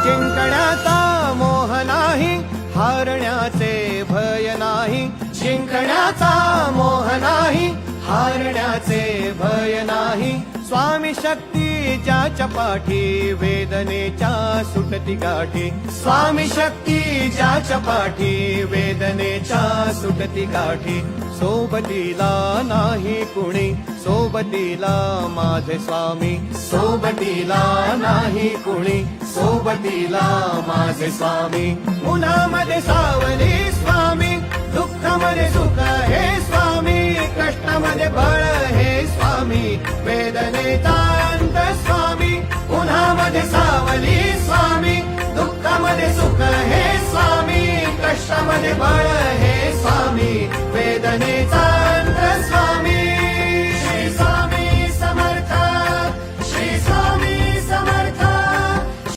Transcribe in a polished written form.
जिंकण्याचा मोह नाही, हारण्याचे भय नाही. जिंकण्याचा मोह नाही, हारण्याचे भय नाही. स्वामी शक्ती ज्याच्या पाठी, वेदनेच्या सुटती गाठी. स्वामी शक्ती ज्याच्या पाठी, वेदनेच्या सुटती गाठी. सोबतीला नाही कुणी, सोबतीला माझे स्वामी. सोबतीला नाही कुणी, सोबतीला माझे स्वामी. उन्हामध्ये सावली स्वामी, दुःखामध्ये सुख हे स्वामी. कष्टामध्ये बळ हे स्वामी, वेदनेचा अंत स्वामी. उन्हामध्ये सावली